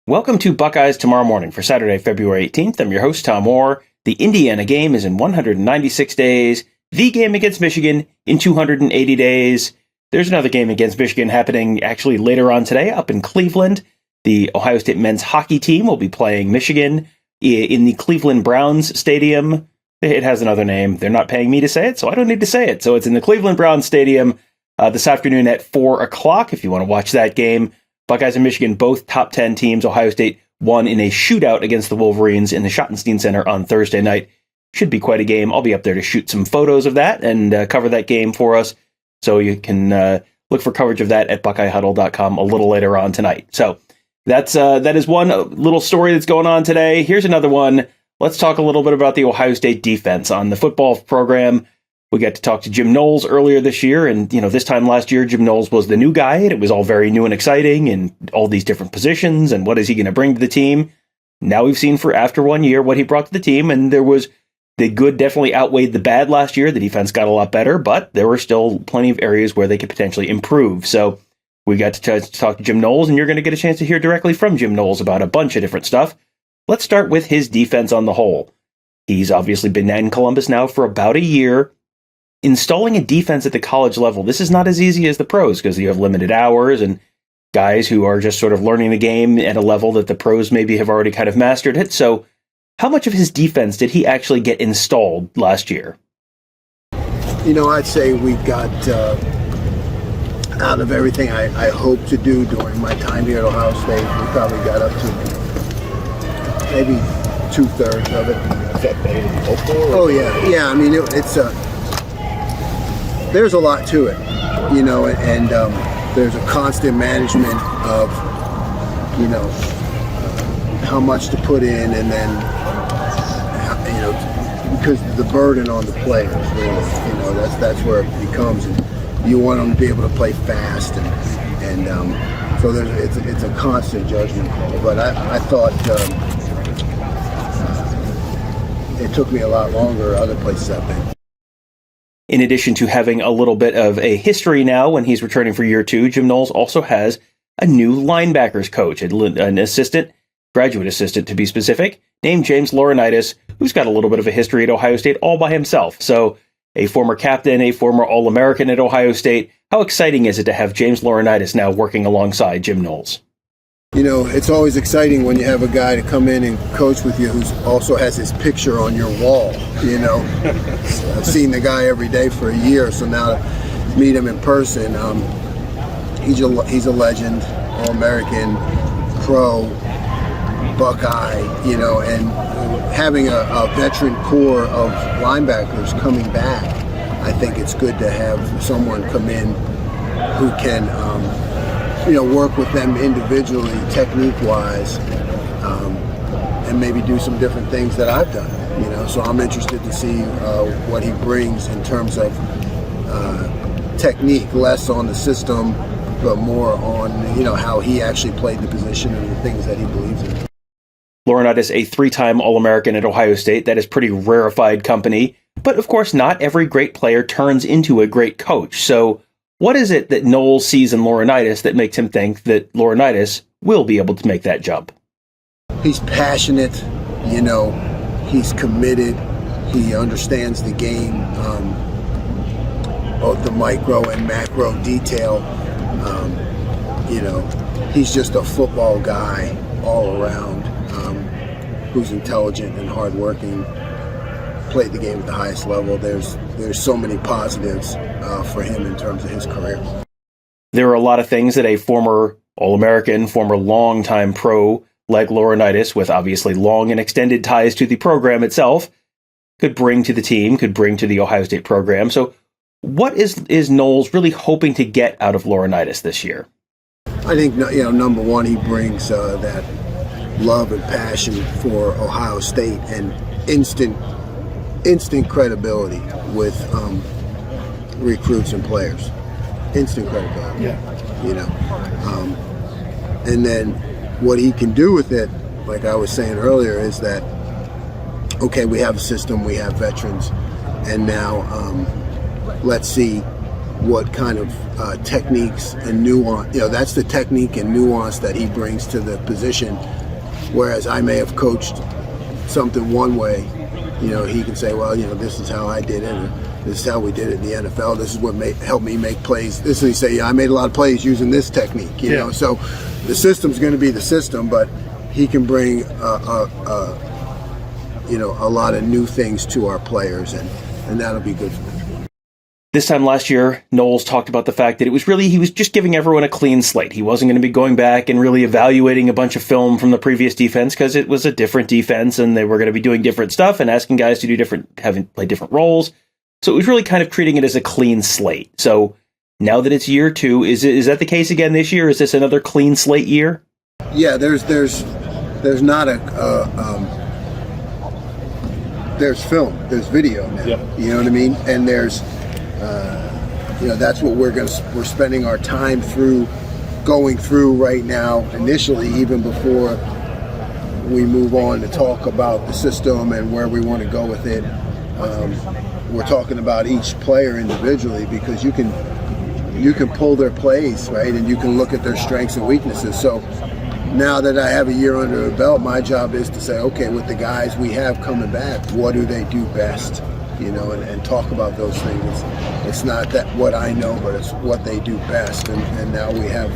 Welcome to Buckeyes Tomorrow Morning for Saturday, February 18th. I'm your host, Tom Orr. The Indiana game is in 196 days. The game against Michigan in 280 days. There's another game against Michigan happening actually later on today up in Cleveland. The Ohio State men's hockey team will be playing Michigan in the Cleveland Browns Stadium. It has another name. They're not paying me to say it, so I don't need to say it. So it's in the Cleveland Browns Stadium this afternoon at 4 o'clock if you want to watch that game. Buckeyes and Michigan, both top 10 teams. Ohio State won in a shootout against the Wolverines in the Schottenstein Center on Thursday night. Should be quite a game. I'll be up there to shoot some photos of that and cover that game for us. So you can look for coverage of that at BuckeyeHuddle.com a little later on tonight. So that is one little story that's going on today. Here's another one. Let's talk a little bit about the Ohio State defense. On the football program, we got to talk to Jim Knowles earlier this year, and this time last year, Jim Knowles was the new guy, and it was all very new and exciting, and all these different positions, and what is he going to bring to the team? Now we've seen for after 1 year what he brought to the team, and the good definitely outweighed the bad last year. The defense got a lot better, but there were still plenty of areas where they could potentially improve. So we got to talk to Jim Knowles, and you're going to get a chance to hear directly from Jim Knowles about a bunch of different stuff. Let's start with his defense on the whole. He's obviously been in Columbus now for about a year. Installing a defense at the college level, this is not as easy as the pros because you have limited hours and guys who are just sort of learning the game at a level that the pros maybe have already kind of mastered it. So how much of his defense did he actually get installed last year? I'd say we got out of everything I hoped to do during my time here at Ohio State, we probably got up to maybe 2/3 of it. Is that better than hopeful? Oh, yeah. Yeah, I mean, it's there's a lot to it, and there's a constant management of, how much to put in, and then, because the burden on the players, really, that's where it becomes. And you want them to be able to play fast, and so it's a constant judgment call. But I thought it took me a lot longer other places I've been. In addition to having a little bit of a history now when he's returning for year two, Jim Knowles also has a new linebackers coach, an assistant, graduate assistant to be specific, named James Laurinaitis, who's got a little bit of a history at Ohio State all by himself. So a former captain, a former All-American at Ohio State. How exciting is it to have James Laurinaitis now working alongside Jim Knowles? It's always exciting when you have a guy to come in and coach with you who also has his picture on your wall, I've seen the guy every day for a year, so now to meet him in person, he's a legend, All-American, pro, Buckeye, and having a veteran core of linebackers coming back, I think it's good to have someone come in who can work with them individually, technique-wise, and maybe do some different things that I've done. So I'm interested to see what he brings in terms of technique, less on the system, but more on how he actually played the position and the things that he believes in. Laurinaitis, a three-time All-American at Ohio State. That is pretty rarefied company. But of course, not every great player turns into a great coach. So what is it that Knowles sees in Laurinaitis that makes him think that Laurinaitis will be able to make that jump? He's passionate, he's committed, he understands the game, both the micro and macro detail. He's just a football guy all around, who's intelligent and hardworking, played the game at the highest level. There's so many positives for him in terms of his career. There are a lot of things that a former All-American, former longtime pro like Laurinaitis, with obviously long and extended ties to the program itself, could bring to the team, could bring to the Ohio State program. So what is Knowles really hoping to get out of Laurinaitis this year? I think, number one, he brings that love and passion for Ohio State and instant credibility with recruits and players. Instant credibility. Yeah. And then what he can do with it, like I was saying earlier, is that, okay, we have a system, we have veterans, and now let's see what kind of techniques and nuance, that's the technique and nuance that he brings to the position. Whereas I may have coached something one way, he can say, well, this is how I did it, or this is how we did it in the NFL. This is what helped me make plays. This is, he say, I made a lot of plays using this technique, you know. So the system's going to be the system, but he can bring a lot of new things to our players, and that'll be good for them. This time last year, Knowles talked about the fact that he was just giving everyone a clean slate. He wasn't going to be going back and really evaluating a bunch of film from the previous defense because it was a different defense and they were going to be doing different stuff and asking guys to do play different roles. So it was really kind of treating it as a clean slate. So now that it's year 2, is that the case again this year? Is this another clean slate year? Yeah, there's not there's film, there's video now. Yep. You know what I mean? And there's that's what we're spending our time going through right now. Initially, even before we move on to talk about the system and where we want to go with it, we're talking about each player individually, because you can pull their plays, right, and you can look at their strengths and weaknesses. So now that I have a year under the belt, my job is to say, okay, with the guys we have coming back, what do they do best? And talk about those things. It's not that what I know, but it's what they do best. And now we have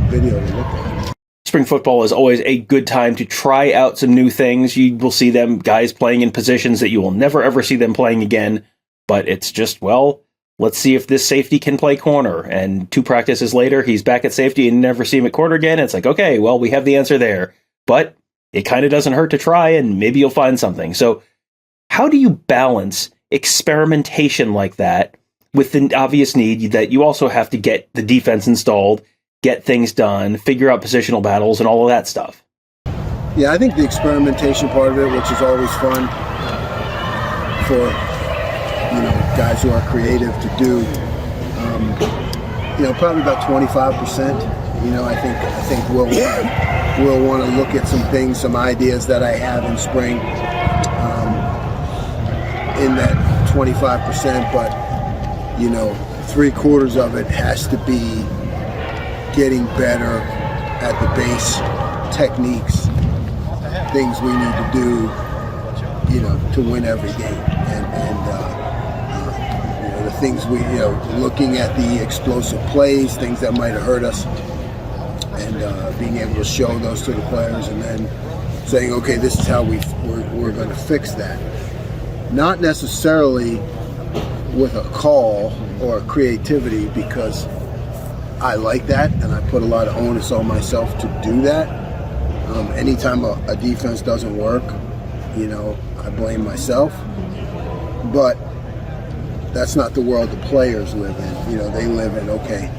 video to look at. Spring football is always a good time to try out some new things. You will see them guys playing in positions that you will never ever see them playing again. But it's just, let's see if this safety can play corner. And 2 practices later, he's back at safety and never see him at corner again. It's like, okay, we have the answer there. But it kind of doesn't hurt to try, and maybe you'll find something. So how do you balance experimentation like that with the obvious need that you also have to get the defense installed, get things done, figure out positional battles, and all of that stuff? Yeah, I think the experimentation part of it, which is always fun for guys who are creative to do, probably about 25%. I think we'll want to look at some things, some ideas that I have in spring. In that 25%, but 3/4 of it has to be getting better at the base techniques, things we need to do, to win every game, and the things looking at the explosive plays, things that might have hurt us, and being able to show those to the players, and then saying, okay, this is how we're going to fix that. Not necessarily with a call or a creativity, because I like that and I put a lot of onus on myself to do that. Anytime a defense doesn't work, I blame myself. But that's not the world the players live in. They live in, okay,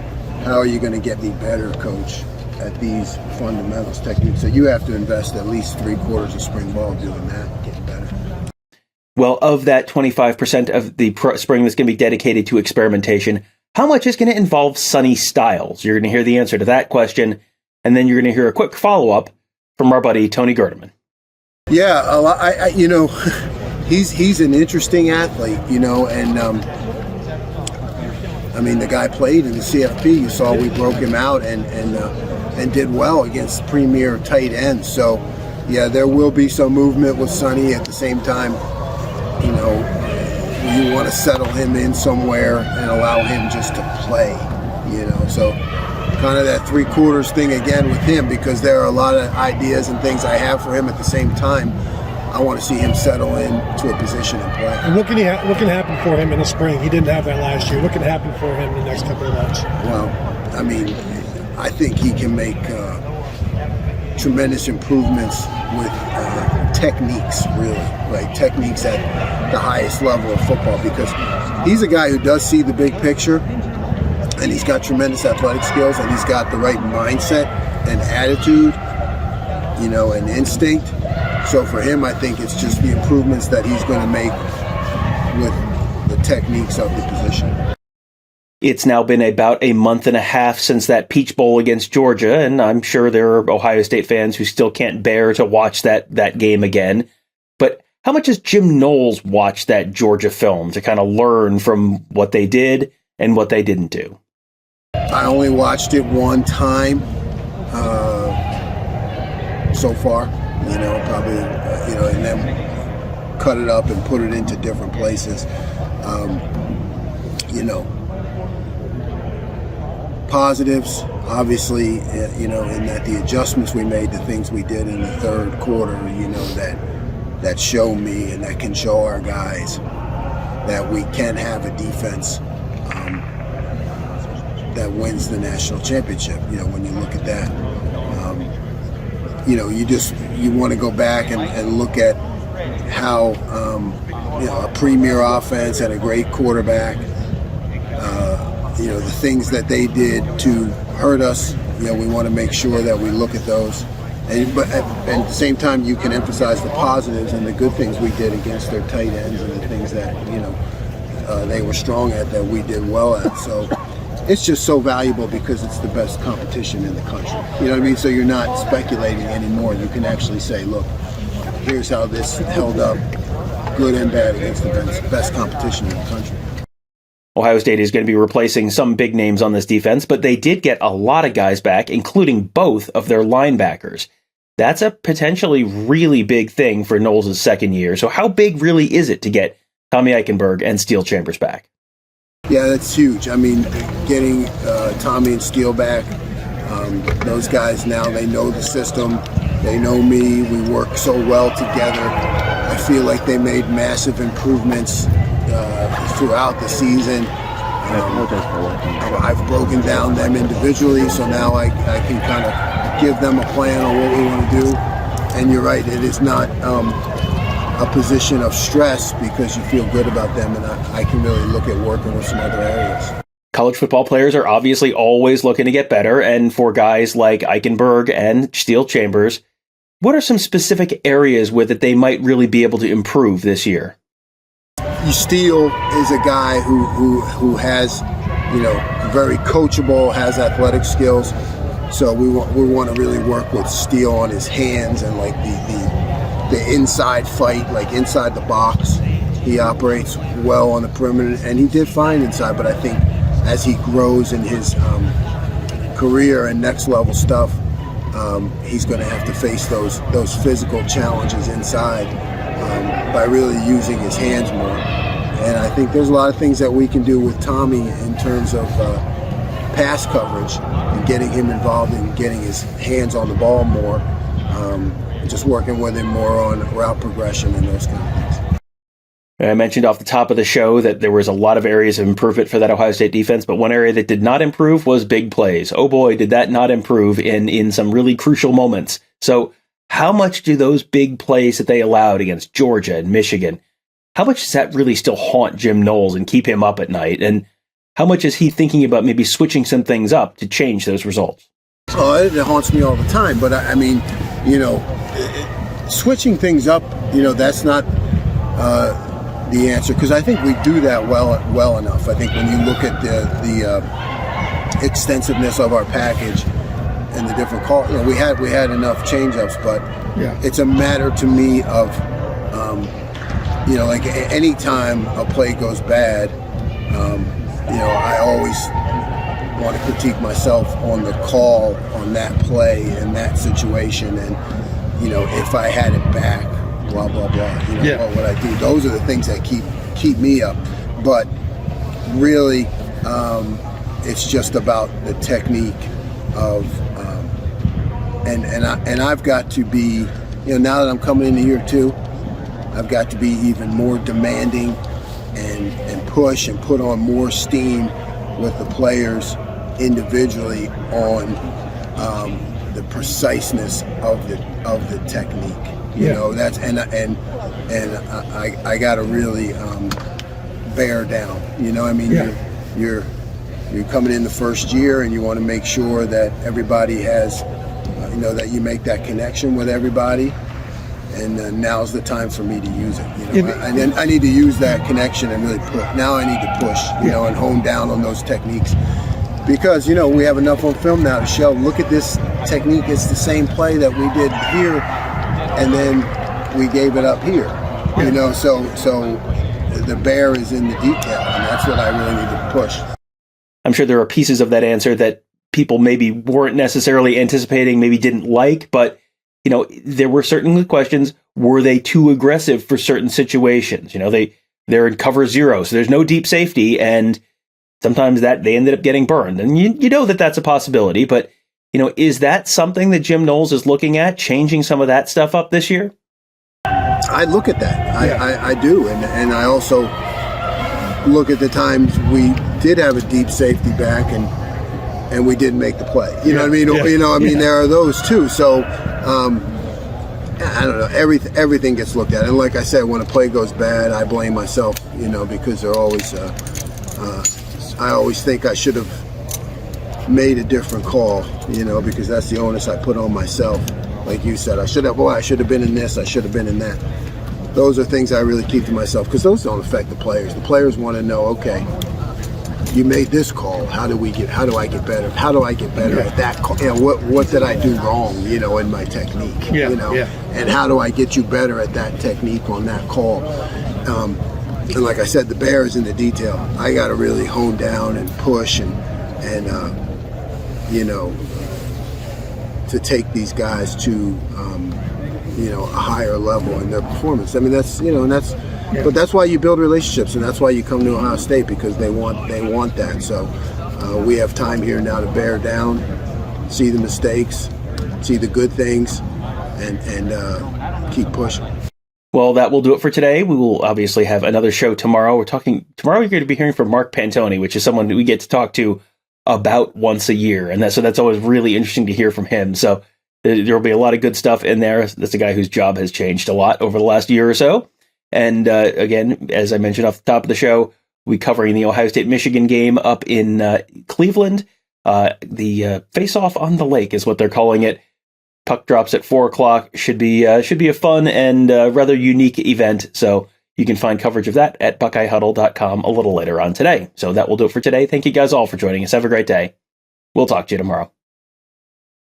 how are you going to get me better, coach, at these fundamentals, techniques? So you have to invest at least 3/4 of spring ball doing that, getting better. Well, of that 25% of the spring that's going to be dedicated to experimentation, how much is going to involve Sonny Styles? You're going to hear the answer to that question, and then you're going to hear a quick follow-up from our buddy Tony Gerdeman. Yeah, he's an interesting athlete, and the guy played in the CFP. You saw we broke him out and did well against premier tight ends. So, yeah, there will be some movement with Sonny. At the same time, you want to settle him in somewhere and allow him just to play, So kind of that 3/4 thing again with him, because there are a lot of ideas and things I have for him. At the same time, I want to see him settle into a position and play. And what can happen for him in the spring? He didn't have that last year. What can happen for him in the next couple of months? Well, I think he can make tremendous improvements with techniques, really, right? Techniques at the highest level of football, because he's a guy who does see the big picture, and he's got tremendous athletic skills, and he's got the right mindset and attitude, and instinct. So for him, I think it's just the improvements that he's going to make with the techniques of the position. It's now been about a month and a half since that Peach Bowl against Georgia, and I'm sure there are Ohio State fans who still can't bear to watch that game again. But how much has Jim Knowles watched that Georgia film to kind of learn from what they did and what they didn't do? I only watched it one time so far, probably, and then cut it up and put it into different places. Positives, obviously, in that the adjustments we made, the things we did in the third quarter, that show me and that can show our guys that we can have a defense that wins the national championship. When you look at that, you want to go back and look at how a premier offense and a great quarterback, the things that they did to hurt us. We want to make sure that we look at those. But at the same time, you can emphasize the positives and the good things we did against their tight ends and the things that they were strong at that we did well at. So it's just so valuable because it's the best competition in the country. You know what I mean? So you're not speculating anymore. You can actually say, look, here's how this held up, good and bad, against the best competition in the country. Ohio State is going to be replacing some big names on this defense, but they did get a lot of guys back, including both of their linebackers. That's a potentially really big thing for Knowles' second year. So how big really is it to get Tommy Eichenberg and Steele Chambers back? Yeah, that's huge. I mean, getting Tommy and Steele back, those guys now, they know the system. They know me. We work so well together. I feel like they made massive improvements throughout the season. I've broken down them individually, so now I can kind of give them a plan on what we want to do. And you're right, it is not a position of stress because you feel good about them, and I can really look at working with some other areas. College football players are obviously always looking to get better, and for guys like Eichenberg and Steele Chambers, what are some specific areas where that they might really be able to improve this year? Steele is a guy who has, very coachable, has athletic skills. So we want to really work with Steele on his hands and like the inside fight, like inside the box. He operates well on the perimeter, and he did fine inside. But I think as he grows in his career and next level stuff, he's going to have to face those physical challenges inside by really using his hands more. And I think there's a lot of things that we can do with Tommy in terms of pass coverage and getting him involved in getting his hands on the ball more, just working with him more on route progression and those kind of things. I mentioned off the top of the show that there was a lot of areas of improvement for that Ohio State defense, but one area that did not improve was big plays. Oh boy, did that not improve in some really crucial moments. So how much do those big plays that they allowed against Georgia and Michigan, how much does that really still haunt Jim Knowles and keep him up at night? And how much is he thinking about maybe switching some things up to change those results? Oh, it haunts me all the time. But I mean, switching things up, that's not the answer, because I think we do that well enough. I think when you look at the extensiveness of our package and the different calls, we had enough change-ups, but it's a matter to me of like any time a play goes bad, I always want to critique myself on the call on that play and that situation, and if I had it back, blah blah blah. What would I do? Those are the things that keep me up. But really, it's just about the technique of, and I've got to be, now that I'm coming into year 2, I've got to be even more demanding and push and put on more steam with the players individually on the preciseness of the technique. That's and I got to really bear down. You're coming in the first year, and you want to make sure that everybody has, that you make that connection with everybody. And now's the time for me to use it. I need to use that connection and really push. Now I need to push, and hone down on those techniques, because we have enough on film now to show. Look at this technique; it's the same play that we did here, and then we gave it up here. So the bear is in the detail, and that's what I really need to push. I'm sure there are pieces of that answer that people maybe weren't necessarily anticipating, maybe didn't like, but there were certainly questions. Were they too aggressive for certain situations? They're in cover zero, so there's no deep safety, and sometimes that they ended up getting burned. And you know that that's a possibility, but is that something that Jim Knowles is looking at, changing some of that stuff up this year? I look at that. I do, and I also look at the times we did have a deep safety back and we didn't make the play. You know what I mean? There are those too. So I don't know. Everything gets looked at, and like I said, when a play goes bad, I blame myself. Because they're always. I always think I should have made a different call. Because that's the onus I put on myself. Like you said, I should have been in this. I should have been in that. Those are things I really keep to myself because those don't affect the players. The players want to know, okay, you made this call. How do I get better? How do I get better at that call? What did I do wrong? In my technique. And how do I get you better at that technique on that call? And like I said, the bear is in the detail. I got to really hone down and push and to take these guys to a higher level in their performance. I mean, but that's why you build relationships, and that's why you come to Ohio State, because they want that. So we have time here now to bear down, see the mistakes, see the good things, and keep pushing. Well, that will do it for today. We will obviously have another show tomorrow. Tomorrow you're going to be hearing from Mark Pantoni, which is someone that we get to talk to about once a year. And that's always really interesting to hear from him. So there will be a lot of good stuff in there. That's a guy whose job has changed a lot over the last year or so. And again, as I mentioned off the top of the show, we're covering the Ohio State-Michigan game up in Cleveland. The face-off on the lake is what they're calling it. Puck drops at 4:00. Should be a fun and rather unique event. So you can find coverage of that at BuckeyeHuddle.com a little later on today. So that will do it for today. Thank you guys all for joining us. Have a great day. We'll talk to you tomorrow.